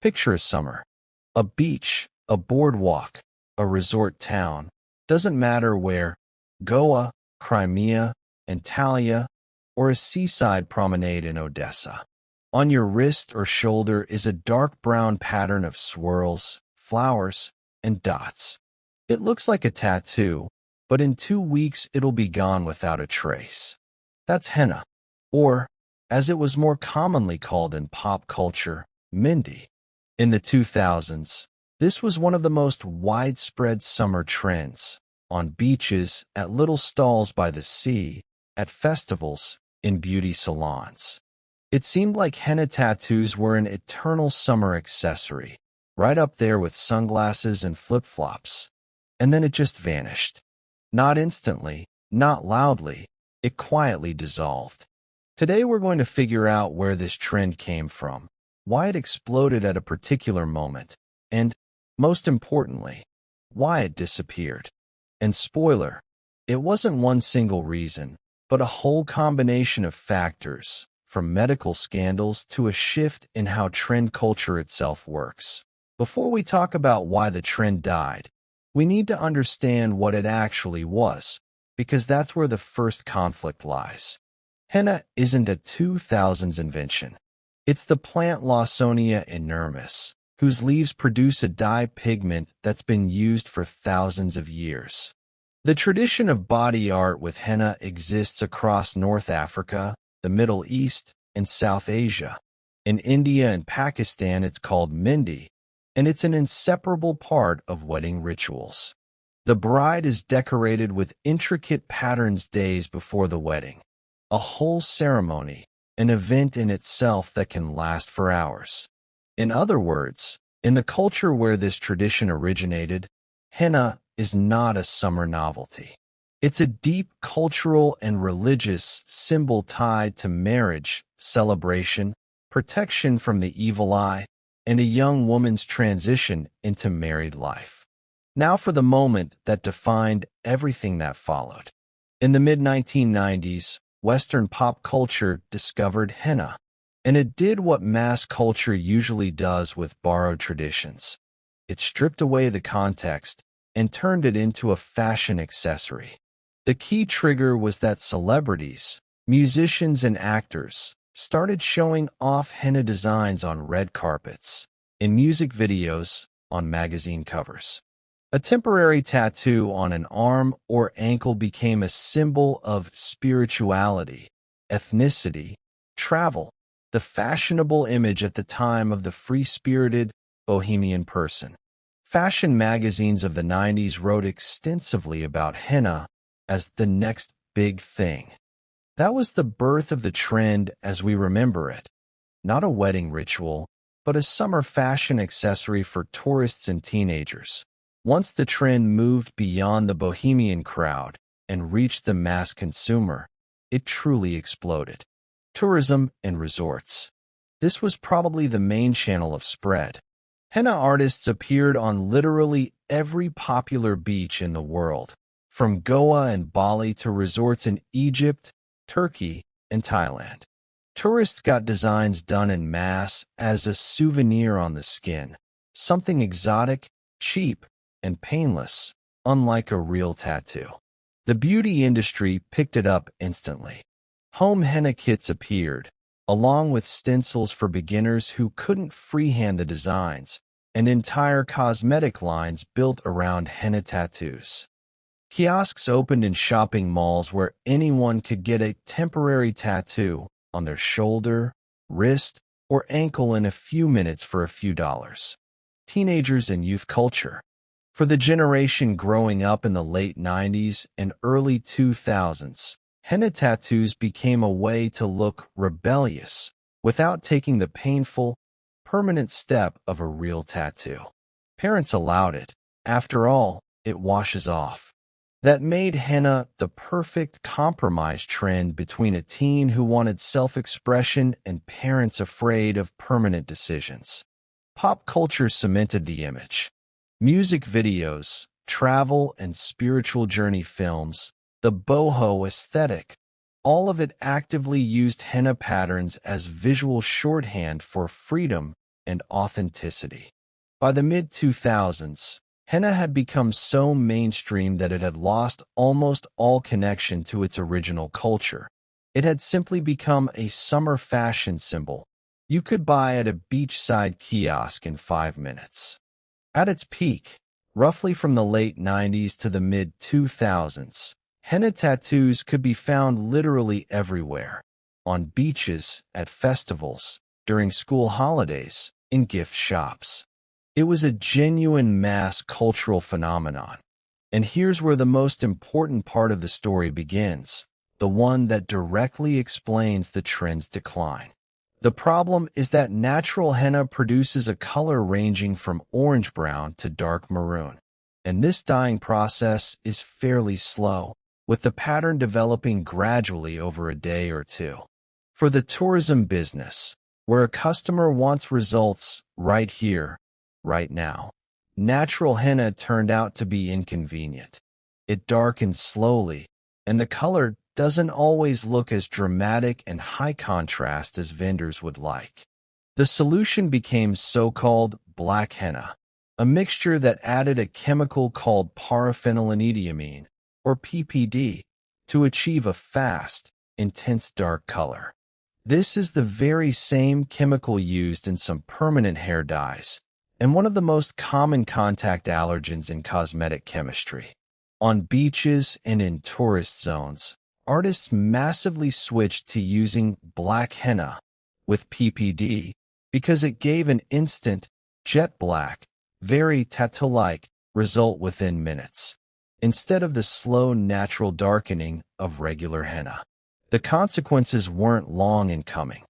Picture a summer. A beach, a boardwalk, a resort town. Doesn't matter where. Goa, Crimea, Antalya, or a seaside promenade in Odessa. On your wrist or shoulder is a dark brown pattern of swirls, flowers, and dots. It looks like a tattoo, but in 2 weeks it'll be gone without a trace. That's henna, or, as it was more commonly called in pop culture, mehndi. In the 2000s, this was one of the most widespread summer trends, on beaches, at little stalls by the sea, at festivals, in beauty salons. It seemed like henna tattoos were an eternal summer accessory, right up there with sunglasses and flip-flops. And then it just vanished. Not instantly, not loudly, it quietly dissolved. Today we're going to figure out where this trend came from, why it exploded at a particular moment, and, most importantly, why it disappeared. And spoiler, it wasn't one single reason, but a whole combination of factors, from medical scandals to a shift in how trend culture itself works. Before we talk about why the trend died, we need to understand what it actually was, because that's where the first conflict lies. Henna isn't a 2000s invention. It's the plant Lawsonia inermis, whose leaves produce a dye pigment that's been used for thousands of years. The tradition of body art with henna exists across North Africa, the Middle East, and South Asia. In India and Pakistan, it's called mehndi, and it's an inseparable part of wedding rituals. The bride is decorated with intricate patterns days before the wedding, a whole ceremony, an event in itself that can last for hours. In other words, in the culture where this tradition originated, henna is not a summer novelty. It's a deep cultural and religious symbol tied to marriage, celebration, protection from the evil eye, and a young woman's transition into married life. Now for the moment that defined everything that followed. In the mid-1990s, Western pop culture discovered henna, and it did what mass culture usually does with borrowed traditions. It stripped away the context and turned it into a fashion accessory. The key trigger was that celebrities, musicians, and actors started showing off henna designs on red carpets, in music videos, on magazine covers. A temporary tattoo on an arm or ankle became a symbol of spirituality, ethnicity, travel, the fashionable image at the time of the free-spirited, bohemian person. Fashion magazines of the 90s wrote extensively about henna as the next big thing. That was the birth of the trend as we remember it. Not a wedding ritual, but a summer fashion accessory for tourists and teenagers. Once the trend moved beyond the bohemian crowd and reached the mass consumer, it truly exploded. Tourism and resorts. This was probably the main channel of spread. Henna artists appeared on literally every popular beach in the world, from Goa and Bali to resorts in Egypt, Turkey, and Thailand. Tourists got designs done en masse as a souvenir on the skin, something exotic, cheap, and painless, unlike a real tattoo. The beauty industry picked it up instantly. Home henna kits appeared, along with stencils for beginners who couldn't freehand the designs, and entire cosmetic lines built around henna tattoos. Kiosks opened in shopping malls where anyone could get a temporary tattoo on their shoulder, wrist, or ankle in a few minutes for a few dollars. Teenagers and youth culture. For the generation growing up in the late 90s and early 2000s, henna tattoos became a way to look rebellious without taking the painful, permanent step of a real tattoo. Parents allowed it. After all, it washes off. That made henna the perfect compromise trend between a teen who wanted self-expression and parents afraid of permanent decisions. Pop culture cemented the image. Music videos, travel and spiritual journey films, the boho aesthetic, all of it actively used henna patterns as visual shorthand for freedom and authenticity. By the mid-2000s, henna had become so mainstream that it had lost almost all connection to its original culture. It had simply become a summer fashion symbol you could buy at a beachside kiosk in 5 minutes. At its peak, roughly from the late 90s to the mid-2000s, henna tattoos could be found literally everywhere, on beaches, at festivals, during school holidays, in gift shops. It was a genuine mass cultural phenomenon. And here's where the most important part of the story begins, the one that directly explains the trend's decline. The problem is that natural henna produces a color ranging from orange-brown to dark maroon. And this dyeing process is fairly slow, with the pattern developing gradually over a day or two. For the tourism business, where a customer wants results right here, right now, natural henna turned out to be inconvenient. It darkens slowly, and the color doesn't always look as dramatic and high contrast as vendors would like. The solution became so-called black henna, a mixture that added a chemical called paraphenylenediamine, or PPD, to achieve a fast, intense dark color. This is the very same chemical used in some permanent hair dyes, and one of the most common contact allergens in cosmetic chemistry. On beaches and in tourist zones, artists massively switched to using black henna with PPD because it gave an instant, jet black, very tattoo-like result within minutes, instead of the slow natural darkening of regular henna. The consequences weren't long in coming.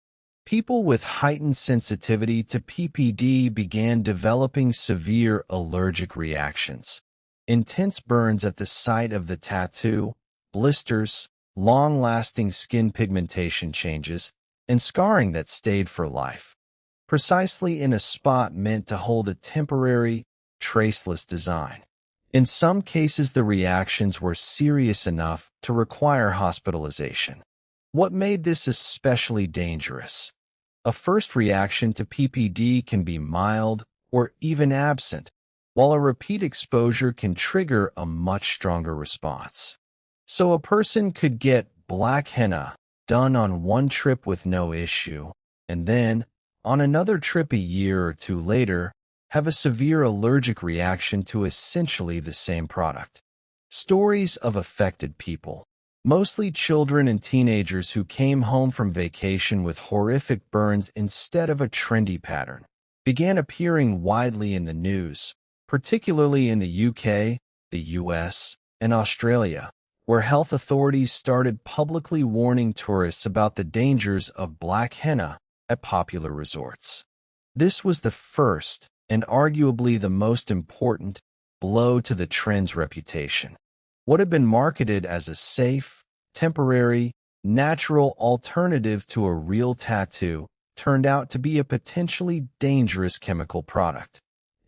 People with heightened sensitivity to PPD began developing severe allergic reactions, intense burns at the site of the tattoo, blisters, long-lasting skin pigmentation changes, and scarring that stayed for life, precisely in a spot meant to hold a temporary, traceless design. In some cases, the reactions were serious enough to require hospitalization. What made this especially dangerous? A first reaction to PPD can be mild or even absent, while a repeat exposure can trigger a much stronger response. So a person could get black henna done on one trip with no issue, and then, on another trip a year or two later, have a severe allergic reaction to essentially the same product. Stories of affected people, mostly children and teenagers who came home from vacation with horrific burns instead of a trendy pattern, began appearing widely in the news, particularly in the UK, the US, and Australia, where health authorities started publicly warning tourists about the dangers of black henna at popular resorts. This was the first, and arguably the most important, blow to the trend's reputation. What had been marketed as a safe, temporary, natural alternative to a real tattoo turned out to be a potentially dangerous chemical product.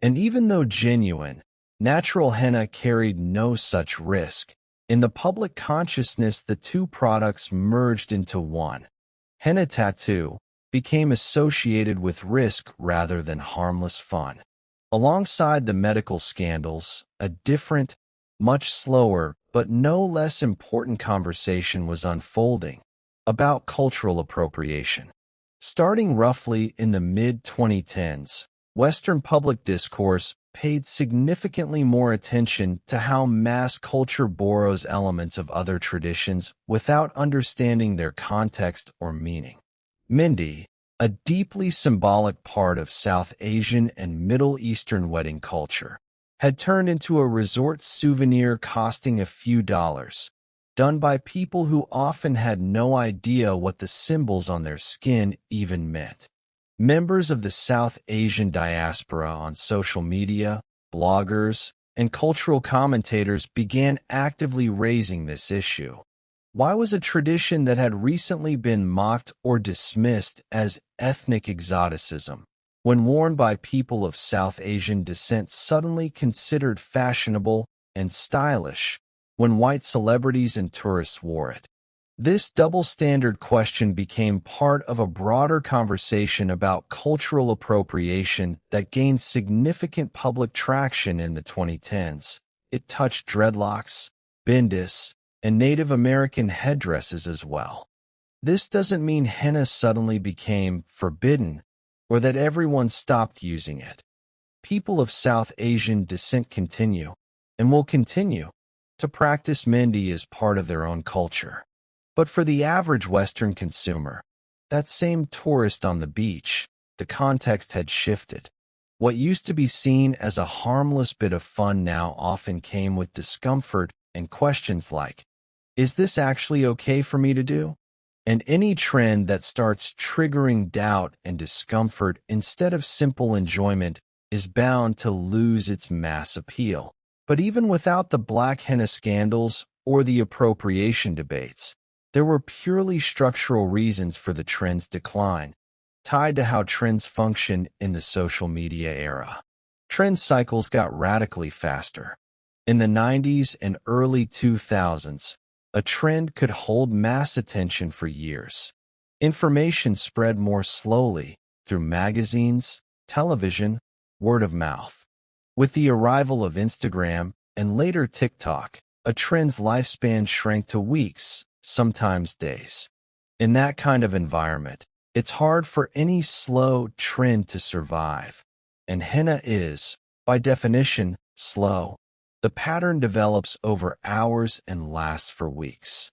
And even though genuine, natural henna carried no such risk, in the public consciousness the two products merged into one. Henna tattoo became associated with risk rather than harmless fun. Alongside the medical scandals, a different, much slower, but no less important conversation was unfolding about cultural appropriation. Starting roughly in the mid-2010s, Western public discourse paid significantly more attention to how mass culture borrows elements of other traditions without understanding their context or meaning. Mehndi, a deeply symbolic part of South Asian and Middle Eastern wedding culture, had turned into a resort souvenir costing a few dollars, done by people who often had no idea what the symbols on their skin even meant. Members of the South Asian diaspora on social media, bloggers, and cultural commentators began actively raising this issue. Why was a tradition that had recently been mocked or dismissed as ethnic exoticism, when worn by people of South Asian descent, suddenly considered fashionable and stylish when white celebrities and tourists wore it? This double standard question became part of a broader conversation about cultural appropriation that gained significant public traction in the 2010s. It touched dreadlocks, bindis, and Native American headdresses as well. This doesn't mean henna suddenly became forbidden or that everyone stopped using it. People of South Asian descent continue, and will continue, to practice mehndi as part of their own culture. But for the average Western consumer, that same tourist on the beach, the context had shifted. What used to be seen as a harmless bit of fun now often came with discomfort and questions like, is this actually okay for me to do? And any trend that starts triggering doubt and discomfort instead of simple enjoyment is bound to lose its mass appeal. But even without the black henna scandals or the appropriation debates, there were purely structural reasons for the trend's decline, tied to how trends function in the social media era. Trend cycles got radically faster. In the 90s and early 2000s, a trend could hold mass attention for years. Information spread more slowly through magazines, television, word of mouth. With the arrival of Instagram and later TikTok, a trend's lifespan shrank to weeks, sometimes days. In that kind of environment, it's hard for any slow trend to survive. And henna is, by definition, slow. The pattern develops over hours and lasts for weeks.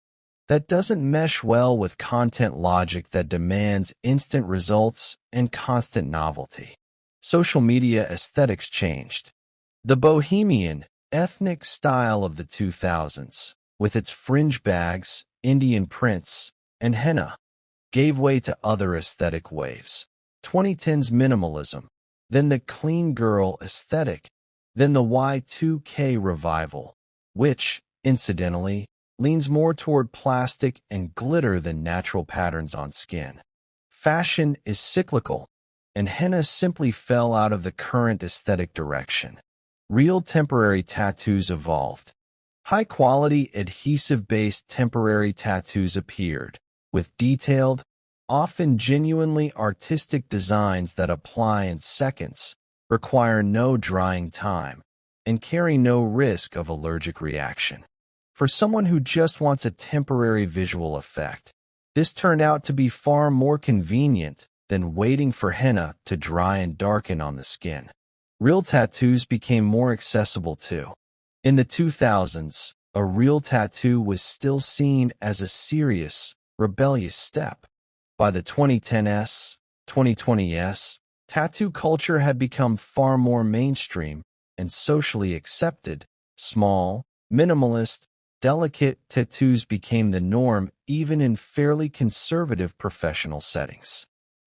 That doesn't mesh well with content logic that demands instant results and constant novelty. Social media aesthetics changed. The bohemian, ethnic style of the 2000s, with its fringe bags, Indian prints, and henna, gave way to other aesthetic waves. 2010's minimalism, then the clean girl aesthetic, then the Y2K revival, which, incidentally, leans more toward plastic and glitter than natural patterns on skin. Fashion is cyclical, and henna simply fell out of the current aesthetic direction. Real temporary tattoos evolved. High-quality, adhesive-based temporary tattoos appeared, with detailed, often genuinely artistic designs that apply in seconds, require no drying time, and carry no risk of allergic reaction. For someone who just wants a temporary visual effect, this turned out to be far more convenient than waiting for henna to dry and darken on the skin. Real tattoos became more accessible too. In the 2000s, a real tattoo was still seen as a serious, rebellious step. By the 2020s, tattoo culture had become far more mainstream and socially accepted. Small, minimalist, delicate tattoos became the norm even in fairly conservative professional settings.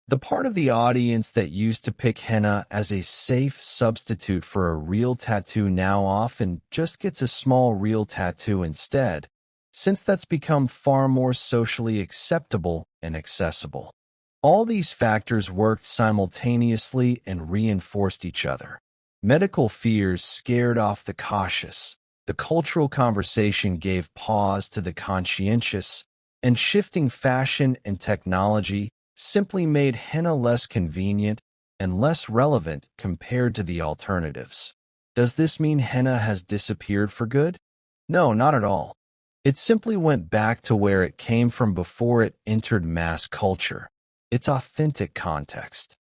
The part of the audience that used to pick henna as a safe substitute for a real tattoo now often just gets a small real tattoo instead, since that's become far more socially acceptable and accessible. All these factors worked simultaneously and reinforced each other. Medical fears scared off the cautious, the cultural conversation gave pause to the conscientious, and shifting fashion and technology simply made henna less convenient and less relevant compared to the alternatives. Does this mean henna has disappeared for good? No, not at all. It simply went back to where it came from before it entered mass culture, its authentic context.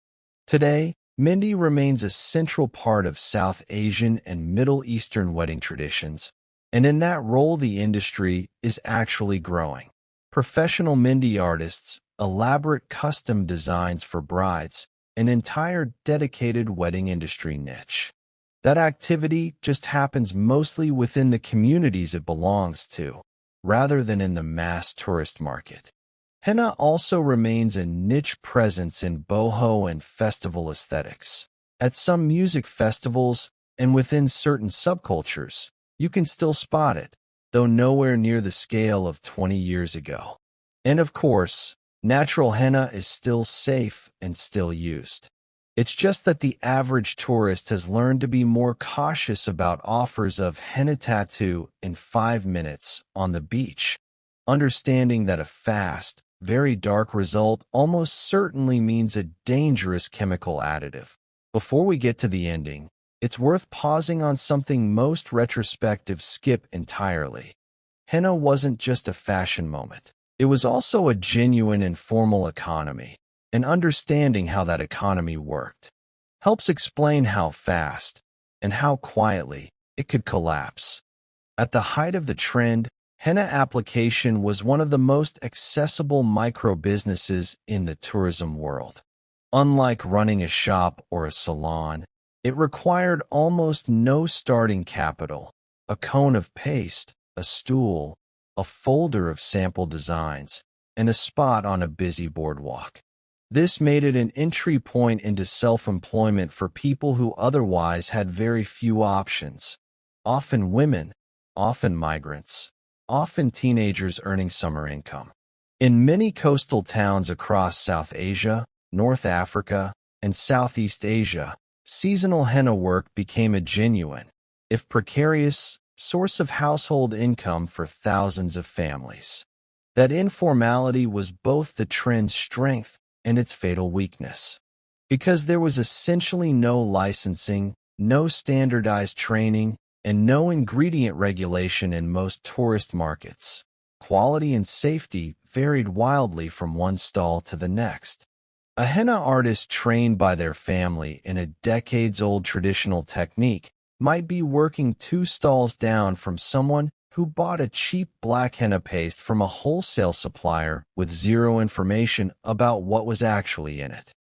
Today, mehndi remains a central part of South Asian and Middle Eastern wedding traditions, and in that role the industry is actually growing. Professional mehndi artists, elaborate custom designs for brides, an entire dedicated wedding industry niche. That activity just happens mostly within the communities it belongs to, rather than in the mass tourist market. Henna also remains a niche presence in boho and festival aesthetics. At some music festivals and within certain subcultures, you can still spot it, though nowhere near the scale of 20 years ago. And of course, natural henna is still safe and still used. It's just that the average tourist has learned to be more cautious about offers of henna tattoo in 5 minutes on the beach. understanding that a fast, very dark result almost certainly means a dangerous chemical additive. Before we get to the ending, it's worth pausing on something most retrospectives skip entirely. Henna wasn't just a fashion moment. It was also a genuine informal economy, and understanding how that economy worked helps explain how fast and how quietly it could collapse. At the height of the trend, henna application was one of the most accessible micro-businesses in the tourism world. Unlike running a shop or a salon, it required almost no starting capital: a cone of paste, a stool, a folder of sample designs, and a spot on a busy boardwalk. This made it an entry point into self-employment for people who otherwise had very few options. Often women, often migrants, often teenagers earning summer income. In many coastal towns across South Asia, North Africa, and Southeast Asia, seasonal henna work became a genuine, if precarious, source of household income for thousands of families. That informality was both the trend's strength and its fatal weakness. Because there was essentially no licensing, no standardized training, and no ingredient regulation in most tourist markets, quality and safety varied wildly from one stall to the next. A henna artist trained by their family in a decades-old traditional technique might be working 2 stalls down from someone who bought a cheap black henna paste from a wholesale supplier with zero information about what was actually in it.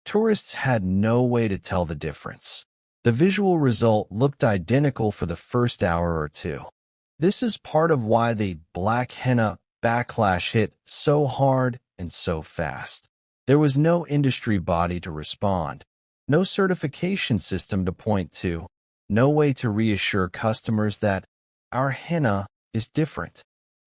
Tourists had no way to tell the difference. The visual result looked identical for the first hour or two. This is part of why the black henna backlash hit so hard and so fast. There was no industry body to respond, no certification system to point to, no way to reassure customers that our henna is different.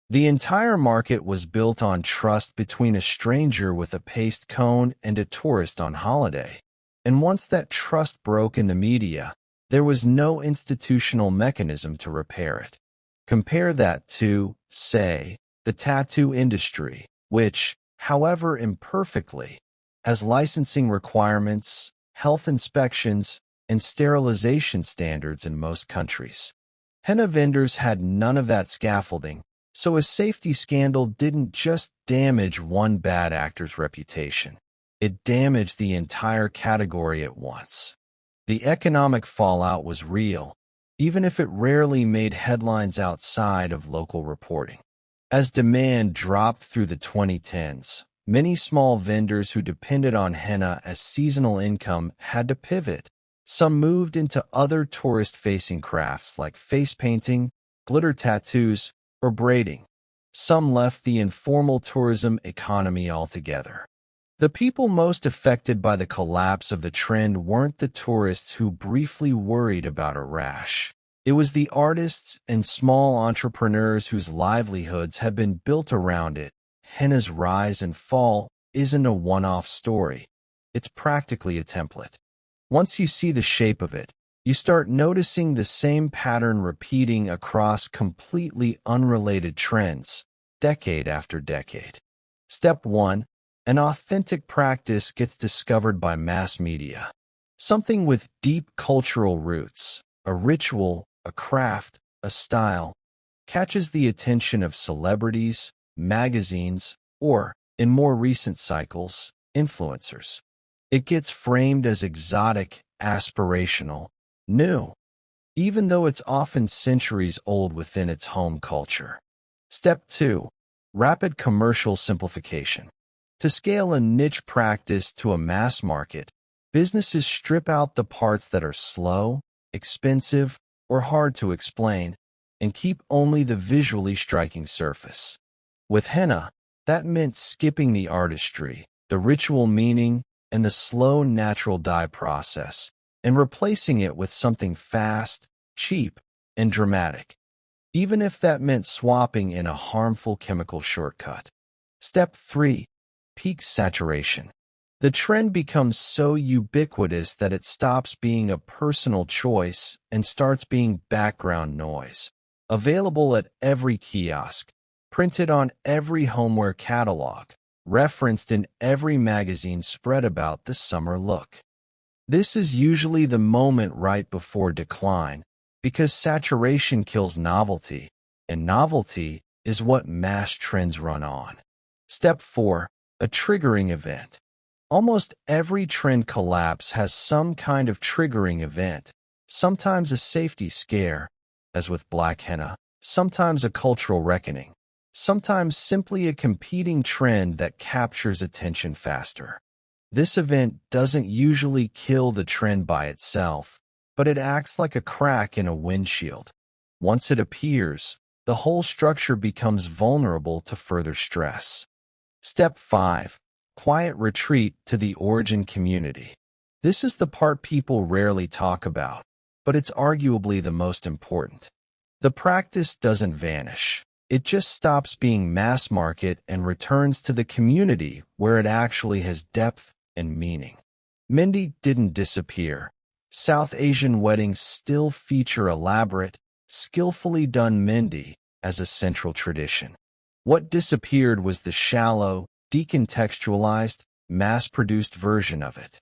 The entire market was built on trust between a stranger with a paste cone and a tourist on holiday. And once that trust broke in the media, there was no institutional mechanism to repair it. Compare that to, say, the tattoo industry, which, however imperfectly, has licensing requirements, health inspections, and sterilization standards in most countries. Henna vendors had none of that scaffolding, so a safety scandal didn't just damage one bad actor's reputation. It damaged the entire category at once. The economic fallout was real, even if it rarely made headlines outside of local reporting. As demand dropped through the 2010s, many small vendors who depended on henna as seasonal income had to pivot. Some moved into other tourist-facing crafts like face painting, glitter tattoos, or braiding. Some left the informal tourism economy altogether. The people most affected by the collapse of the trend weren't the tourists who briefly worried about a rash. It was the artists and small entrepreneurs whose livelihoods had been built around it. Henna's rise and fall isn't a one-off story. It's practically a template. Once you see the shape of it, you start noticing the same pattern repeating across completely unrelated trends, decade after decade. Step 1. An authentic practice gets discovered by mass media. Something with deep cultural roots, a ritual, a craft, a style, catches the attention of celebrities, magazines, or, in more recent cycles, influencers. It gets framed as exotic, aspirational, new, even though it's often centuries old within its home culture. Step 2. Rapid commercial simplification. To scale a niche practice to a mass market, businesses strip out the parts that are slow, expensive, or hard to explain, and keep only the visually striking surface. With henna, that meant skipping the artistry, the ritual meaning, and the slow natural dye process, and replacing it with something fast, cheap, and dramatic, even if that meant swapping in a harmful chemical shortcut. Step 3. Peak saturation. The trend becomes so ubiquitous that it stops being a personal choice and starts being background noise, available at every kiosk, printed on every homeware catalog, referenced in every magazine spread about the summer look. This is usually the moment right before decline, because saturation kills novelty, and novelty is what mass trends run on. Step 4. A triggering event. Almost every trend collapse has some kind of triggering event, sometimes a safety scare, as with black henna, sometimes a cultural reckoning, sometimes simply a competing trend that captures attention faster. This event doesn't usually kill the trend by itself, but it acts like a crack in a windshield. Once it appears, the whole structure becomes vulnerable to further stress. Step 5. Quiet retreat to the origin community. This is the part people rarely talk about, but it's arguably the most important. The practice doesn't vanish. It just stops being mass market and returns to the community where it actually has depth and meaning. Mehndi didn't disappear. South Asian weddings still feature elaborate, skillfully done mehndi as a central tradition. What disappeared was the shallow, decontextualized, mass-produced version of it.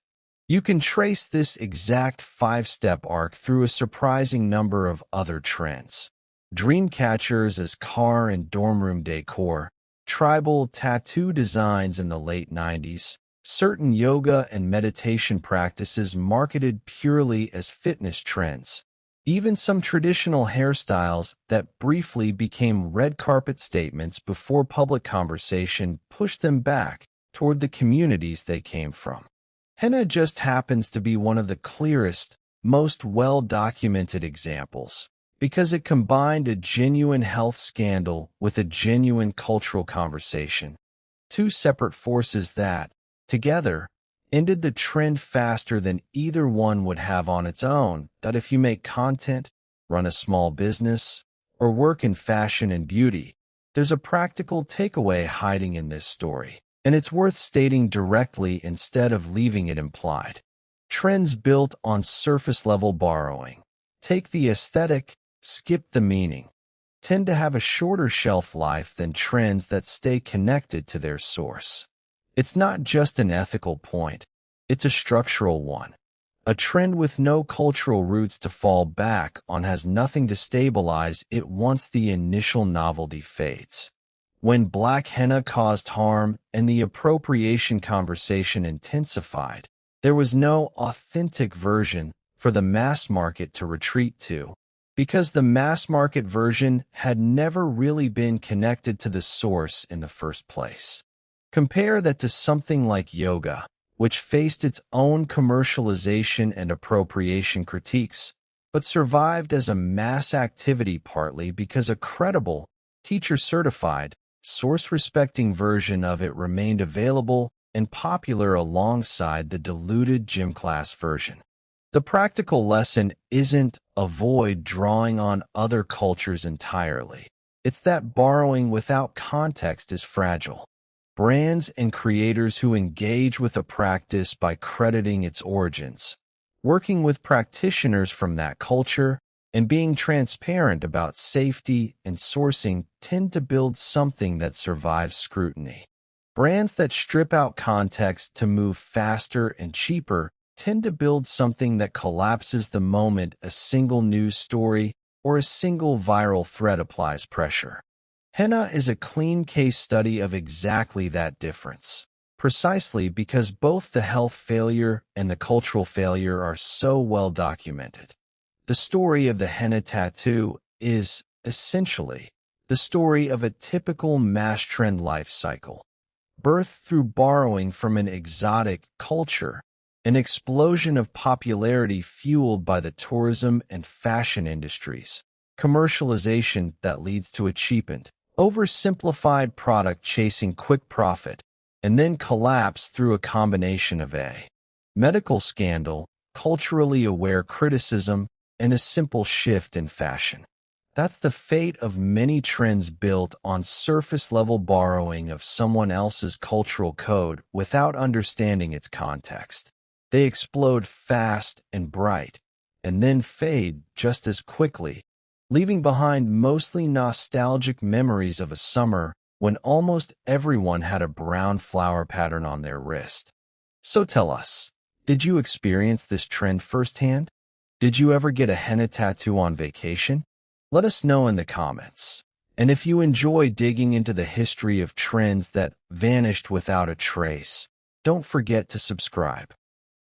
You can trace this exact 5-step arc through a surprising number of other trends. Dream catchers as car and dorm room decor, tribal tattoo designs in the late 90s, certain yoga and meditation practices marketed purely as fitness trends, even some traditional hairstyles that briefly became red carpet statements before public conversation pushed them back toward the communities they came from. Henna just happens to be one of the clearest, most well-documented examples, because it combined a genuine health scandal with a genuine cultural conversation, two separate forces that, together, ended the trend faster than either one would have on its own. That if you make content, run a small business, or work in fashion and beauty, there's a practical takeaway hiding in this story, and it's worth stating directly instead of leaving it implied. Trends built on surface-level borrowing, take the aesthetic, skip the meaning, tend to have a shorter shelf life than trends that stay connected to their source. It's not just an ethical point, it's a structural one. A trend with no cultural roots to fall back on has nothing to stabilize it once the initial novelty fades. When black henna caused harm and the appropriation conversation intensified, there was no authentic version for the mass market to retreat to, because the mass market version had never really been connected to the source in the first place. Compare that to something like yoga, which faced its own commercialization and appropriation critiques, but survived as a mass activity partly because a credible, teacher-certified, source-respecting version of it remained available and popular alongside the diluted gym class version. The practical lesson isn't avoid drawing on other cultures entirely. It's that borrowing without context is fragile. Brands and creators who engage with a practice by crediting its origins, working with practitioners from that culture, and being transparent about safety and sourcing tend to build something that survives scrutiny. Brands that strip out context to move faster and cheaper tend to build something that collapses the moment a single news story or a single viral thread applies pressure. Henna is a clean case study of exactly that difference, precisely because both the health failure and the cultural failure are so well documented. The story of the henna tattoo is, essentially, the story of a typical mass trend life cycle, birthed through borrowing from an exotic culture, an explosion of popularity fueled by the tourism and fashion industries, commercialization that leads to a cheapened, oversimplified product chasing quick profit, and then collapse through a combination of a medical scandal, culturally aware criticism, and a simple shift in fashion. That's the fate of many trends built on surface-level borrowing of someone else's cultural code without understanding its context. They explode fast and bright, and then fade just as quickly, leaving behind mostly nostalgic memories of a summer when almost everyone had a brown flower pattern on their wrist. So tell us, did you experience this trend firsthand? Did you ever get a henna tattoo on vacation? Let us know in the comments. And if you enjoy digging into the history of trends that vanished without a trace, don't forget to subscribe.